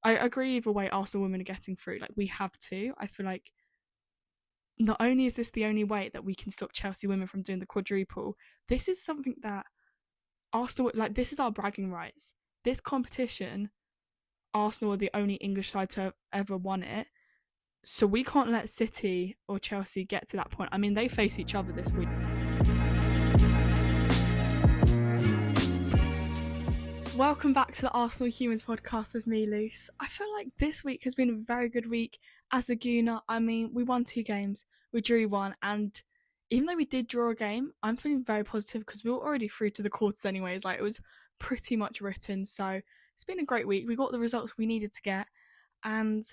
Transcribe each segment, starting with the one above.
I agree either way Arsenal women are getting through. Like, we have to. I feel like not only is this the only way that we can stop Chelsea women from doing the quadruple, this is something that Arsenal, like, this is our bragging rights. This competition, Arsenal are the only English side to have ever won it. So we can't let City or Chelsea get to that point. I mean, they face each other this week. Welcome back to the Arsenal Humans podcast with me, Luce. I feel like this week has been a very good week as a Gooner. I mean, we won 2 games, we drew 1, and even though we did draw a game, I'm feeling very positive because we were already through to the quarters anyways. Like, it was pretty much written. So it's been a great week. We got the results we needed to get, and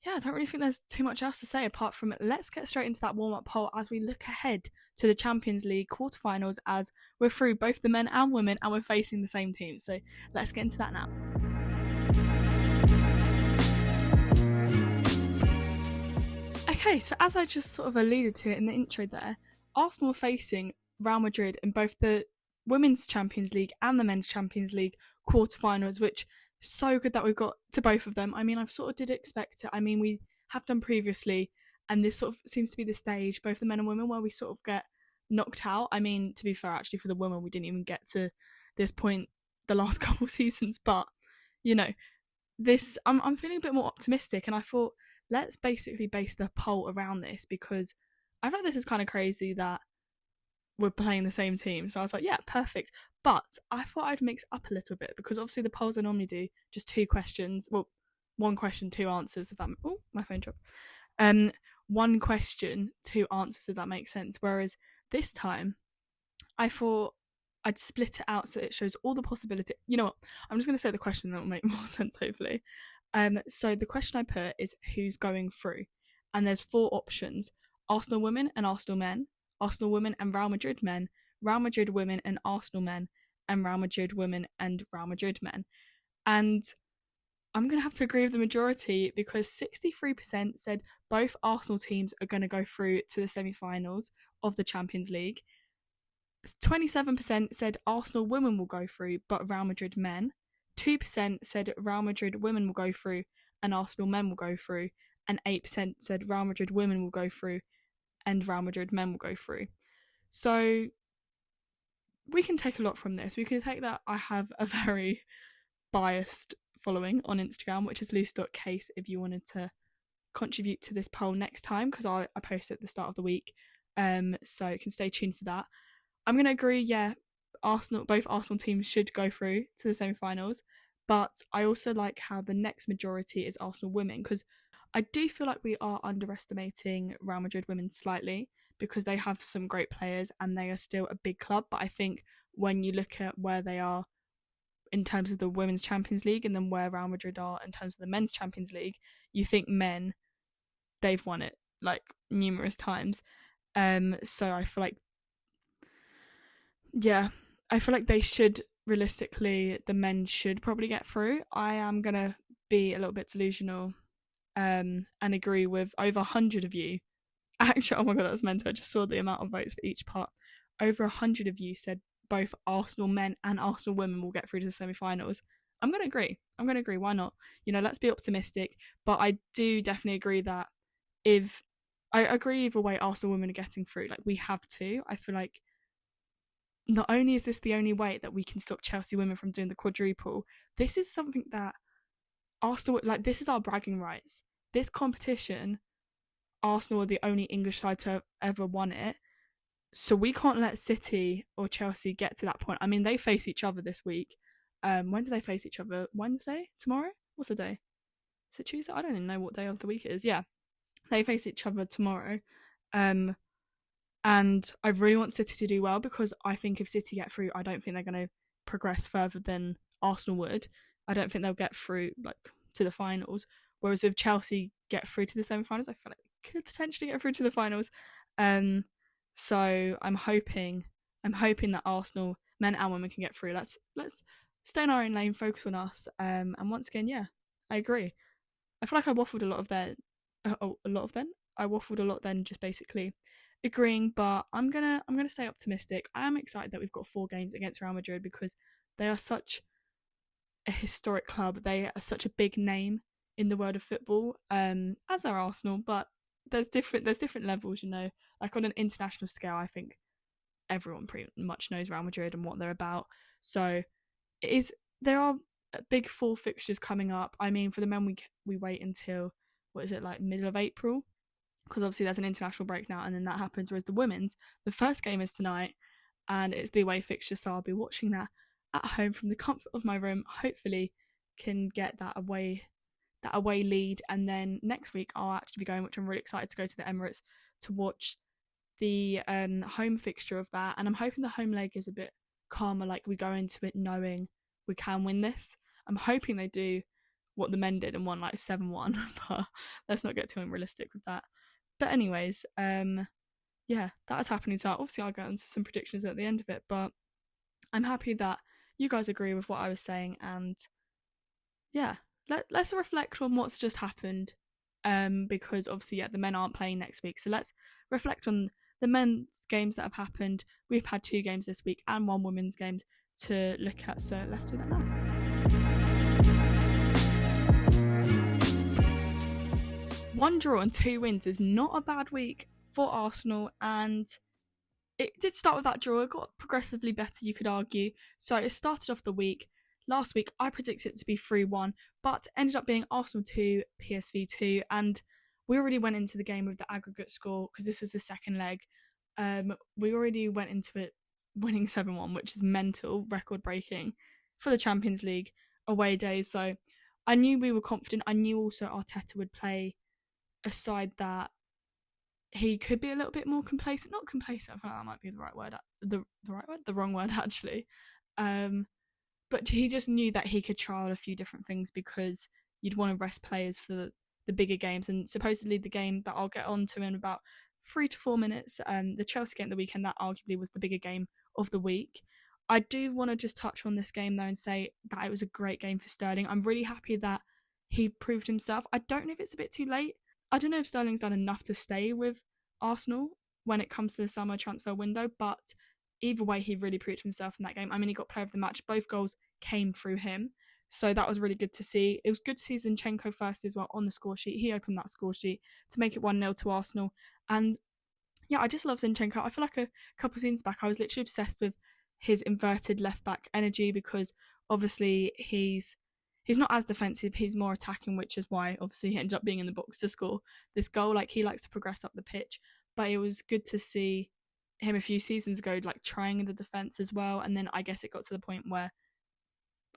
yeah, I don't really think there's too much else to say apart from let's get straight into that warm-up poll as we look ahead to the Champions League quarterfinals, as we're through both the men and women and we're facing the same team. So let's get into that now. Okay, so as I just sort of alluded to it in the intro there, Arsenal are facing Real Madrid in both the Women's Champions League and the Men's Champions League quarterfinals, which so good that we've got to both of them. I mean, I've sort of did expect it. I mean, we have done previously, and this sort of seems to be the stage, both the men and women, where we sort of get knocked out. I mean, to be fair, actually, for the women, we didn't even get to this point the last couple of seasons, but, you know, this, I'm feeling a bit more optimistic, and I thought, let's basically base the poll around this, because I feel like this is kind of crazy that we're playing the same team. So I was like, yeah, perfect. But I thought I'd mix up a little bit, because obviously the polls I normally do just 2 questions. Well, 1 question, 2 answers. If that, oh, my phone dropped. 1 question, 2 answers. If that makes sense. Whereas this time, I thought I'd split it out so it shows all the possibility. You know what? I'm just going to say the question that will make more sense, hopefully. So the question I put is who's going through, and there's 4 options: Arsenal women and Arsenal men, Arsenal women and Real Madrid men, Real Madrid women and Arsenal men, and Real Madrid women and Real Madrid men. And I'm going to have to agree with the majority, because 63% said both Arsenal teams are going to go through to the semi-finals of the Champions League. 27% said Arsenal women will go through, but Real Madrid men. 2% said Real Madrid women will go through and Arsenal men will go through. And 8% said Real Madrid women will go through and Real Madrid men will go through. So we can take a lot from this. We can take that I have a very biased following on Instagram, which is luce.case, if you wanted to contribute to this poll next time, because I post it at the start of the week. So you can stay tuned for that. I'm going to agree, yeah, both Arsenal teams should go through to the semi-finals, but I also like how the next majority is Arsenal women, because I do feel like we are underestimating Real Madrid women slightly, because they have some great players and they are still a big club. But I think when you look at where they are in terms of the Women's Champions League and then where Real Madrid are in terms of the Men's Champions League, you think men, they've won it like numerous times. So I feel like, yeah, I feel like they should, realistically, the men should probably get through. I am going to be a little bit delusional and agree with over 100 of you. Actually, oh my god, that was mental. I just saw the amount of votes for each part. Over 100 of you said both Arsenal men and Arsenal women will get through to the semi-finals. I'm going to agree. Why not? You know, let's be optimistic. But I do definitely agree that I agree either way Arsenal women are getting through. Like, we have to. I feel like not only is this the only way that we can stop Chelsea women from doing the quadruple, this is something that Arsenal, like, this is our bragging rights. This competition, Arsenal are the only English side to have ever won it. So we can't let City or Chelsea get to that point. I mean, they face each other this week. When do they face each other? Wednesday? Tomorrow? What's the day? Is it Tuesday? I don't even know what day of the week it is. Yeah, they face each other tomorrow. And I really want City to do well, because I think if City get through, I don't think they're going to progress further than Arsenal would. I don't think they'll get through like to the finals. Whereas if Chelsea get through to the semi-finals, I feel like they could potentially get through to the finals. So I'm hoping that Arsenal men and women can get through. Let's stay in our own lane, focus on us. And once again, yeah, I agree. I feel like I waffled a lot then. I waffled a lot then, just basically agreeing. But I'm gonna stay optimistic. I am excited that we've got 4 games against Real Madrid, because they are such a historic club. They are such a big name in the world of football, as are Arsenal, but there's different levels, you know. Like on an international scale, I think everyone pretty much knows Real Madrid and what they're about. So it is there are big four fixtures coming up. I mean, for the men, we wait until what is it, like middle of April, because obviously there's an international break now, and then that happens. Whereas the women's, the first game is tonight, and it's the away fixture, so I'll be watching that at home from the comfort of my room. Hopefully, can get that away lead, and then next week I'll actually be going, which I'm really excited to go to the Emirates to watch the home fixture of that, and I'm hoping the home leg is a bit calmer, like we go into it knowing we can win this. I'm hoping they do what the men did and won like 7-1, but let's not get too unrealistic with that. But anyways, yeah, that is happening tonight. Obviously I'll go into some predictions at the end of it, but I'm happy that you guys agree with what I was saying, and yeah, let's reflect on what's just happened, because obviously, yeah, the men aren't playing next week, so let's reflect on the men's games that have happened. We've had 2 games this week and 1 women's game to look at, so let's do that now. One draw and 2 wins is not a bad week for Arsenal, and it did start with that draw. It got progressively better, you could argue. So it started off the week. Last week, I predicted it to be 3-1, but ended up being Arsenal 2, PSV 2, and we already went into the game with the aggregate score, because this was the second leg. We already went into it winning 7-1, which is mental, record-breaking for the Champions League away days. So I knew we were confident. I knew also Arteta would play a side that he could be a little bit more complacent. Not complacent, I feel like that might be the right word. The right word? The wrong word, actually. But he just knew that he could trial a few different things, because you'd want to rest players for the bigger games. And supposedly the game that I'll get on to in about 3 to 4 minutes, the Chelsea game of the weekend, that arguably was the bigger game of the week. I do want to just touch on this game though and say that it was a great game for Sterling. I'm really happy that he proved himself. I don't know if it's a bit too late. I don't know if Sterling's done enough to stay with Arsenal when it comes to the summer transfer window, but either way, he really proved himself in that game. I mean, he got player of the match. Both goals came through him, so that was really good to see. It was good to see Zinchenko first as well on the score sheet. He opened that score sheet to make it 1-0 to Arsenal. And yeah, I just love Zinchenko. I feel like a couple of seasons back, I was literally obsessed with his inverted left-back energy, because obviously he's not as defensive, he's more attacking, which is why obviously he ended up being in the box to score this goal. Like, he likes to progress up the pitch, but it was good to see him a few seasons ago like trying in the defence as well. And then I guess it got to the point where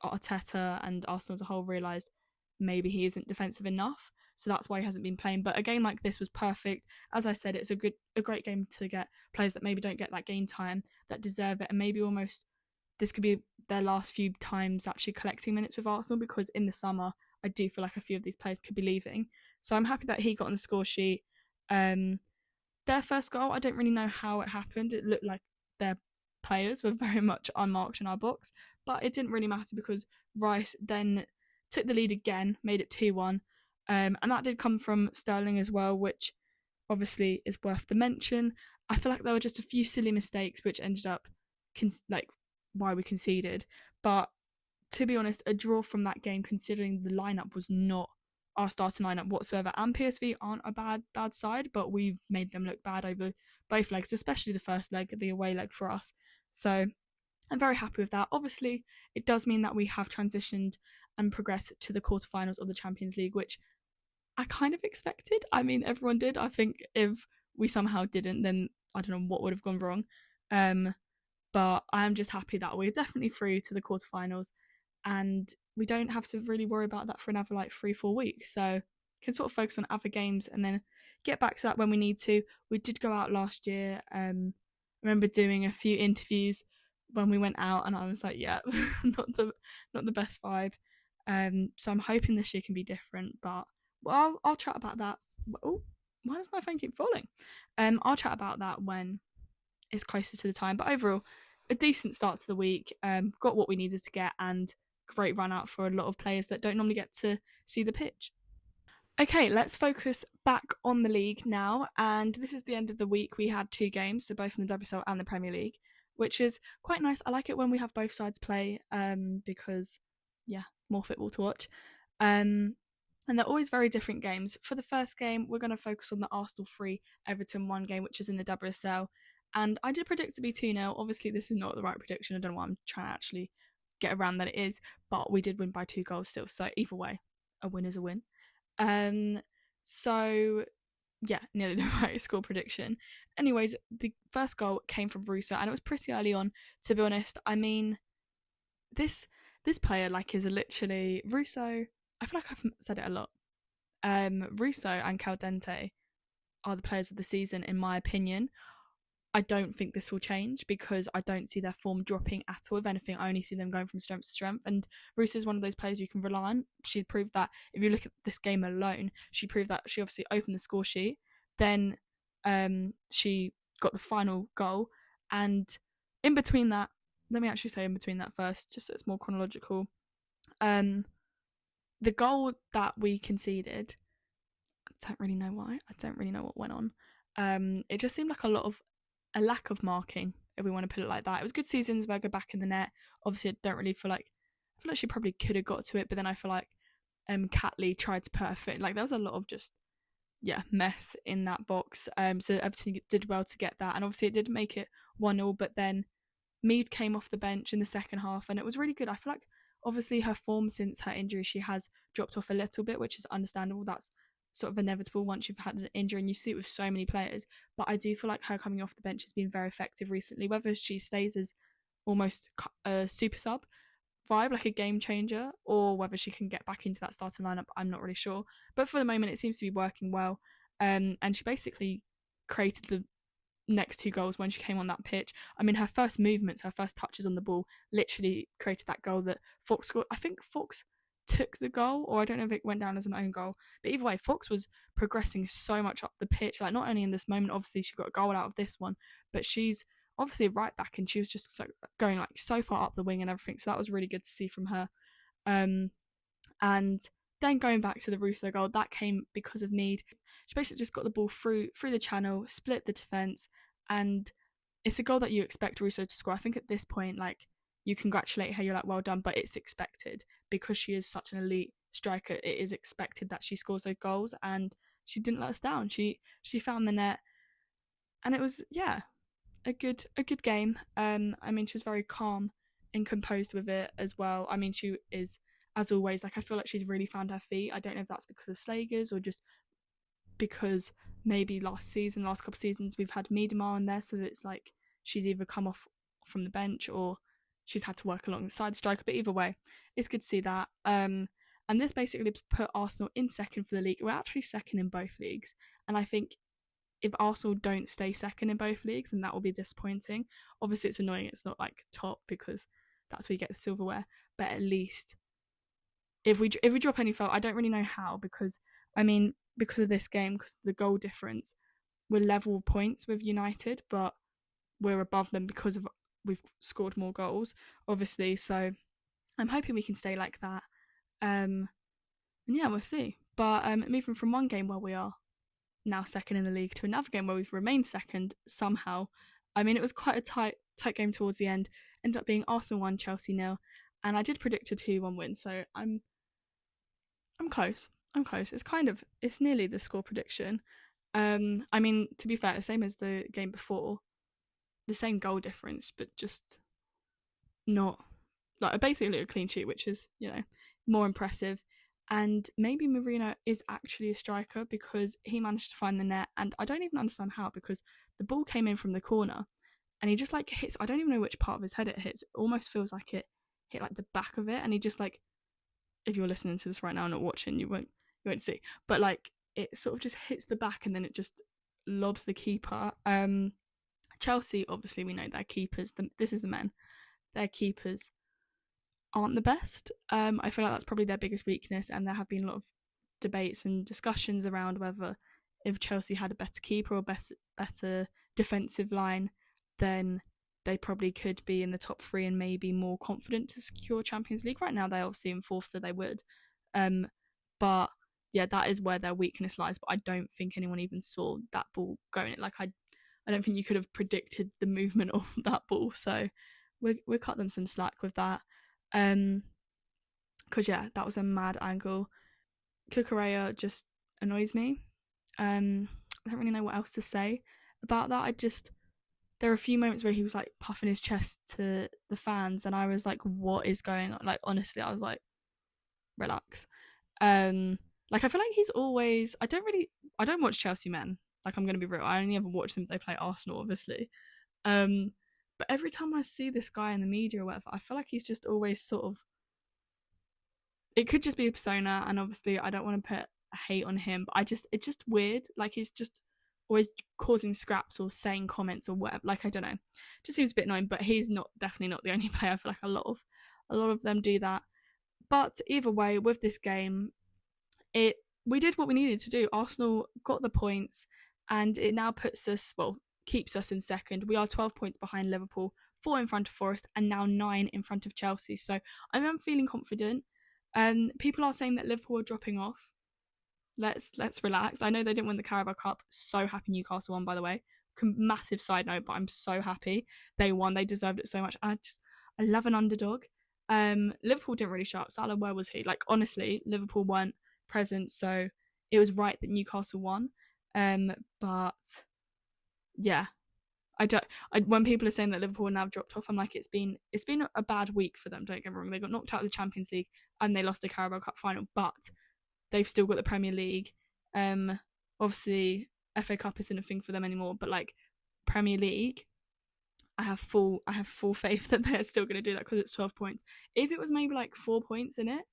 Arteta and Arsenal as a whole realised maybe he isn't defensive enough, so that's why he hasn't been playing. But a game like this was perfect. As I said, it's a great game to get players that maybe don't get that game time, that deserve it, and maybe almost this could be their last few times actually collecting minutes with Arsenal, because in the summer I do feel like a few of these players could be leaving. So I'm happy that he got on the score sheet. Their first goal, I don't really know how it happened. It looked like their players were very much unmarked in our box, but it didn't really matter, because Rice then took the lead again, made it 2-1, and that did come from Sterling as well, which obviously is worth the mention. I feel like there were just a few silly mistakes which ended up why we conceded, but to be honest, a draw from that game, considering the lineup was not our starting lineup whatsoever, and PSV aren't a bad side, but we've made them look bad over both legs, especially the first leg, the away leg for us. So I'm very happy with that. Obviously, it does mean that we have transitioned and progressed to the quarterfinals of the Champions League, which I kind of expected. I mean, everyone did. I think if we somehow didn't, then I don't know what would have gone wrong. But I am just happy that we're definitely through to the quarterfinals, and we don't have to really worry about that for another 3-4 weeks. So can sort of focus on other games and then get back to that when we need to. We did go out last year. I remember doing a few interviews when we went out, and I was like, yeah, not the best vibe. So I'm hoping this year can be different, but I'll chat about that. Oh, why does my phone keep falling? I'll chat about that when it's closer to the time. But overall, a decent start to the week. Got what we needed to get, and great run out for a lot of players that don't normally get to see the pitch. Okay, let's focus back on the league now, and this is the end of the week. We had 2 games, so both in the WSL and the Premier League, which is quite nice. I like it when we have both sides play, because yeah, more football to watch. And and they're always very different games. For the first game, we're going to focus on the Arsenal 3, Everton 1 game, which is in the WSL. And I did predict to be 2-0. Obviously, this is not the right prediction. I don't know why I'm trying to actually get around that it is. But we did win by 2 goals still. So either way, a win is a win. So, yeah, nearly the right score prediction. Anyways, the first goal came from Russo. And it was pretty early on, to be honest. I mean, this player, like, is literally... Russo... I feel like I've said it a lot. Russo and Caldente are the players of the season, in my opinion. I don't think this will change because I don't see their form dropping at all. If anything, I only see them going from strength to strength. And Russo is one of those players you can rely on. She proved that if you look at this game alone, she proved that she obviously opened the score sheet. Then she got the final goal. And in between that, let me actually say in between that first, just so it's more chronological. The goal that we conceded, I don't really know why. I don't really know what went on. It just seemed like a lack of marking, if we want to put it like that. It was good to see Zinsberger back in the net. Obviously, I don't really feel like she probably could have got to it, but then I feel like Catley tried to put her foot. Like there was a lot of just mess in that box. So Everton did well to get that, and obviously it did make it 1-0. But then Mead came off the bench in the second half, and it was really good. I feel like obviously her form since her injury, she has dropped off a little bit, which is understandable. That's sort of inevitable once you've had an injury, and you see it with so many players. But I do feel like her coming off the bench has been very effective recently. Whether she stays as almost a super sub vibe, like a game changer, or whether she can get back into that starting lineup, I'm not really sure. But for the moment, it seems to be working well. And she basically created the next 2 goals when she came on that pitch. I mean, her first movements, her first touches on the ball literally created that goal that Fox scored. I think Fox took the goal, or I don't know if it went down as an own goal, but either way, Fox was progressing so much up the pitch. Like, not only in this moment, obviously she got a goal out of this one, but she's obviously right back, and she was just going like so far up the wing and everything. So that was really good to see from her. And then going back to the Russo goal, that came because of Mead. She basically just got the ball through the channel, split the defence, and it's a goal that you expect Russo to score. I think at this point, like, you congratulate her, you're like, well done, but it's expected because she is such an elite striker. It is expected that she scores those goals, and she didn't let us down. She found the net, and it was a good game. I mean, she was very calm and composed with it as well. I mean, she is, as always, like, I feel like she's really found her feet. I don't know if that's because of Slagers or just because maybe last couple of seasons, we've had Miedemar in there, so it's like she's either come off from the bench or she's had to work alongside the striker. But either way, it's good to see that. And this basically put Arsenal in second for the league. We're actually second in both leagues, and I think if Arsenal don't stay second in both leagues, then that will be disappointing. Obviously, it's annoying it's not like top because that's where you get the silverware, but at least if we drop any further, I don't really know how, because I mean, because of this game, because of the goal difference, we're level points with United, but we're above them because of we've scored more goals, obviously. So I'm hoping we can stay like that. And yeah, we'll see. But moving from one game where we are now second in the league to another game where we've remained second somehow. I mean, it was quite a tight game towards the end. Ended up being Arsenal 1, Chelsea 0, and I did predict a 2-1 win. So I'm close. It's nearly the score prediction. I mean, to be fair, the same as the game before, the same goal difference, but just not like basically a clean sheet, which is, more impressive. And maybe Marino is actually a striker because he managed to find the net, and I don't even understand how, because the ball came in from the corner and he just like hits, I don't even know which part of his head it hits. It almost feels like it hit like the back of it, and he just like, if you're listening to this right now, not watching, you won't see, but like it sort of just hits the back and then it just lobs the keeper. Chelsea, obviously we know their keepers, this is the men, their keepers aren't the best. I feel like that's probably their biggest weakness, and there have been a lot of debates and discussions around whether if Chelsea had a better keeper or better defensive line, then they probably could be in the top 3 and maybe more confident to secure Champions League. Right now they're obviously in 4th, so they would. But yeah, that is where their weakness lies. But I don't think anyone even saw that ball going. Like I don't think you could have predicted the movement of that ball. So we'll cut them some slack with that. Because that was a mad angle. Cucurella just annoys me. I don't really know what else to say about that. There are a few moments where he was like puffing his chest to the fans, and I was like, what is going on? Like, honestly, I was like, relax. Like, I feel like he's always, I don't watch Chelsea men. Like, I'm gonna be real, I only ever watch them if they play Arsenal, obviously. um but every time I see this guy in the media or whatever, I feel like he's just always sort of, it could just be a persona, and obviously I don't want to put hate on him, but it's just weird. Like, he's just always causing scraps or saying comments or whatever. Like, I don't know, just seems a bit annoying. But he's definitely not the only player. I feel like a lot of them do that. But either way, with this game, we did what we needed to do. Arsenal got the points, and it now keeps us in second. We are 12 points behind Liverpool, 4 in front of Forest, and now 9 in front of Chelsea. So I'm feeling confident. People are saying that Liverpool are dropping off. Let's relax. I know they didn't win the Carabao Cup. So happy Newcastle won, by the way. Massive side note, but I'm so happy they won. They deserved it so much. I love an underdog. Liverpool didn't really show up. Salah, where was he? Like, honestly, Liverpool weren't present, so it was right that Newcastle won. But yeah, when people are saying that Liverpool now dropped off, I'm like, it's been a bad week for them. Don't get me wrong. They got knocked out of the Champions League and they lost the Carabao Cup final, but they've still got the Premier League. Obviously, FA Cup isn't a thing for them anymore, but like Premier League, I have full faith that they're still going to do that because it's 12 points. If it was maybe like 4 points in it,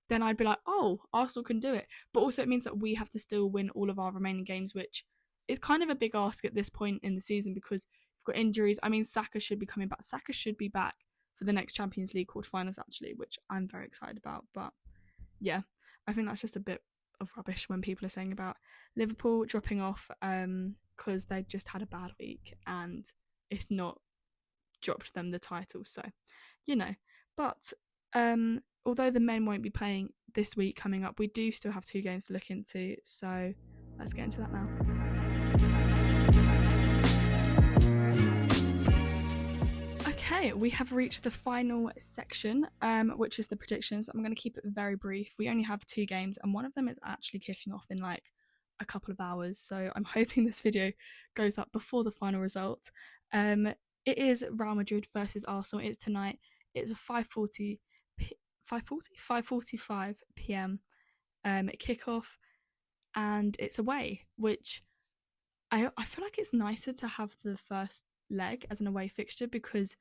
then I'd be like, oh, Arsenal can do it. But also it means that we have to still win all of our remaining games, which is kind of a big ask at this point in the season because we've got injuries. I mean, Saka should be coming back. Saka should be back for the next Champions League quarterfinals, actually, which I'm very excited about. But yeah, I think that's just a bit of rubbish when people are saying about Liverpool dropping off because they just had a bad week and it's not dropped them the title. So, but although the men won't be playing this week coming up, we do still have 2 games to look into. So let's get into that now. Okay, we have reached the final section, which is the predictions. I'm going to keep it very brief. We only have 2 games, and one of them is actually kicking off in like a couple of hours. So I'm hoping this video goes up before the final result. It is Real Madrid versus Arsenal. It's tonight. It's a 5:45 p.m. Kickoff, and it's away, which I feel like it's nicer to have the first leg as an away fixture because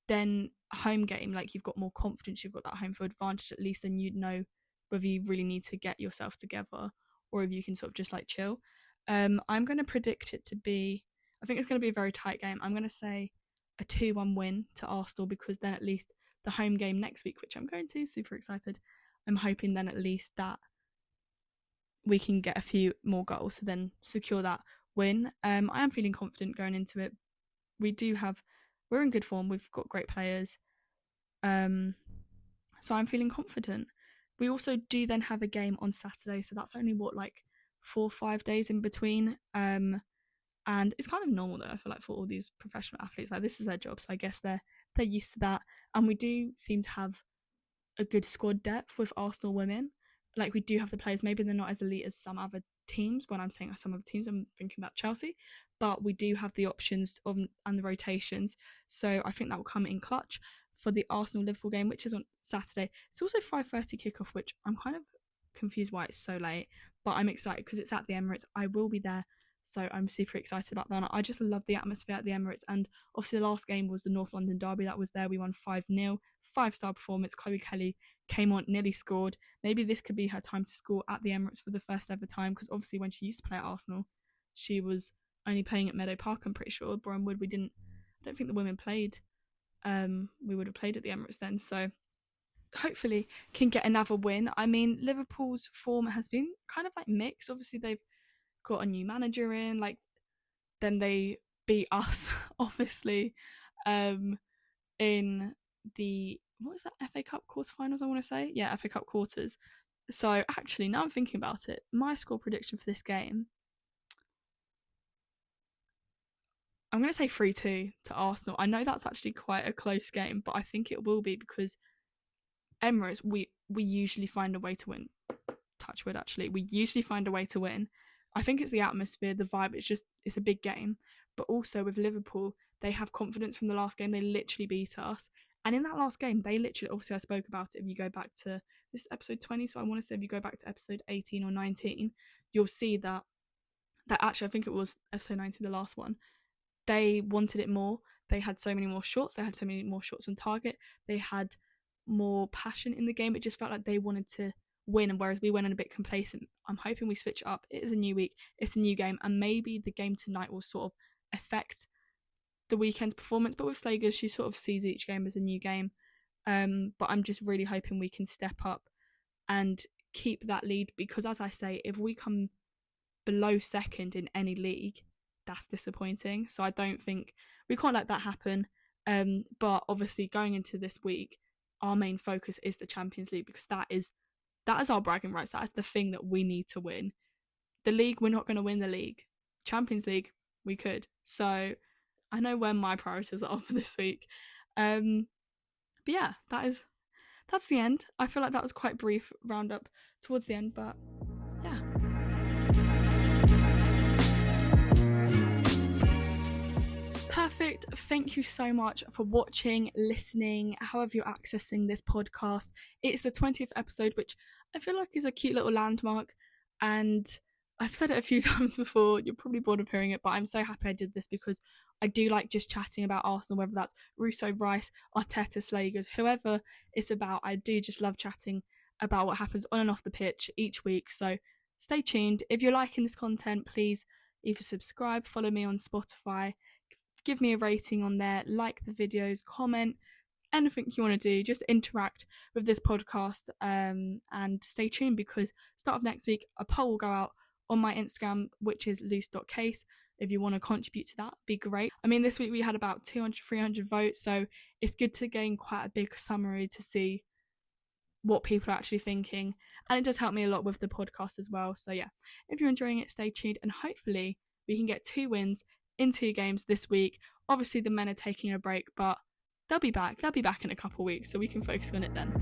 then home game, like, you've got more confidence, you've got that home field advantage at least, then you'd know whether you really need to get yourself together or if you can sort of just like chill. I'm going to predict it to be, I think it's going to be a very tight game. I'm going to say a 2-1 win to Arsenal because then at least the home game next week, which I'm going to, super excited, I'm hoping then at least that we can get a few more goals to then secure that win. I am feeling confident going into it. We're in good form. We've got great players. So I'm feeling confident. We also do then have a game on Saturday, so that's only 4 or 5 days in between. And it's kind of normal though, I feel like, for all these professional athletes. Like, this is their job, so I guess they're used to that. And we do seem to have a good squad depth with Arsenal women. Like, we do have the players, maybe they're not as elite as some other teams. When I'm saying some other teams, I'm thinking about Chelsea, but we do have the options and the rotations, so I think that will come in clutch for the Arsenal-Liverpool game, which is on Saturday. It's also 5:30 kickoff, which I'm kind of confused why it's so late, but I'm excited because it's at the Emirates. I will be there, so I'm super excited about that. I just love the atmosphere at the Emirates, and obviously the last game was the North London derby that was there. We won 5-0, 5-star performance. Chloe Kelly came on, nearly scored. Maybe this could be her time to score at the Emirates for the first ever time, because obviously when she used to play at Arsenal, she was only playing at Meadow Park, I'm pretty sure. Boreham Wood, I don't think the women played. We would have played at the Emirates then, so hopefully can get another win. I mean, Liverpool's form has been kind of like mixed. Obviously they've got a new manager in, like, then they beat us obviously in the, what was that, FA Cup quarterfinals, I want to say? Yeah, FA Cup quarters. So actually, now I'm thinking about it, my score prediction for this game, I'm going to say 3-2 to Arsenal. I know that's actually quite a close game, but I think it will be because Emirates, we usually find a way to win. touch wood actually, we usually find a way to win. I think it's the atmosphere, the vibe, it's a big game. But also with Liverpool, they have confidence from the last game. They literally beat us. And in that last game, they literally, obviously I spoke about it, if you go back to, this is episode 20, so I want to say if you go back to episode 18 or 19, you'll see that actually, I think it was episode 19, the last one, they wanted it more. They had so many more shots. They had so many more shots on target. They had more passion in the game. It just felt like they wanted to win, and whereas we went in a bit complacent. I'm hoping we switch up. It is a new week. It's a new game, and maybe the game tonight will sort of affect the weekend's performance. But with Slagers, she sort of sees each game as a new game. But I'm just really hoping we can step up and keep that lead, because as I say, if we come below second in any league, that's disappointing. So I don't think we can't let that happen. But obviously going into this week, our main focus is the Champions League, because that is our bragging rights. That is the thing that we need to win. The league, we're not going to win the league. Champions League, we could. So I know where my priorities are for this week. But yeah, that's the end. I feel like that was quite brief roundup towards the end, but yeah. Perfect. Thank you so much for watching, listening, however you're accessing this podcast. It's the 20th episode, which I feel like is a cute little landmark, and I've said it a few times before. You're probably bored of hearing it, but I'm so happy I did this, because I do like just chatting about Arsenal, whether that's Russo, Rice, Arteta, Slagers, whoever it's about. I do just love chatting about what happens on and off the pitch each week. So stay tuned. If you're liking this content, please either subscribe, follow me on Spotify, give me a rating on there, like the videos, comment, anything you want to do, just interact with this podcast, and stay tuned, because start of next week a poll will go out on my Instagram, which is luce.case. If you want to contribute to that, be great. I mean, this week we had about 200-300 votes, so it's good to gain quite a big summary to see what people are actually thinking, and it does help me a lot with the podcast as well. So yeah, if you're enjoying it, stay tuned, and hopefully we can get 2 wins in 2 games this week. Obviously the men are taking a break, but they'll be back in a couple of weeks, so we can focus on it then.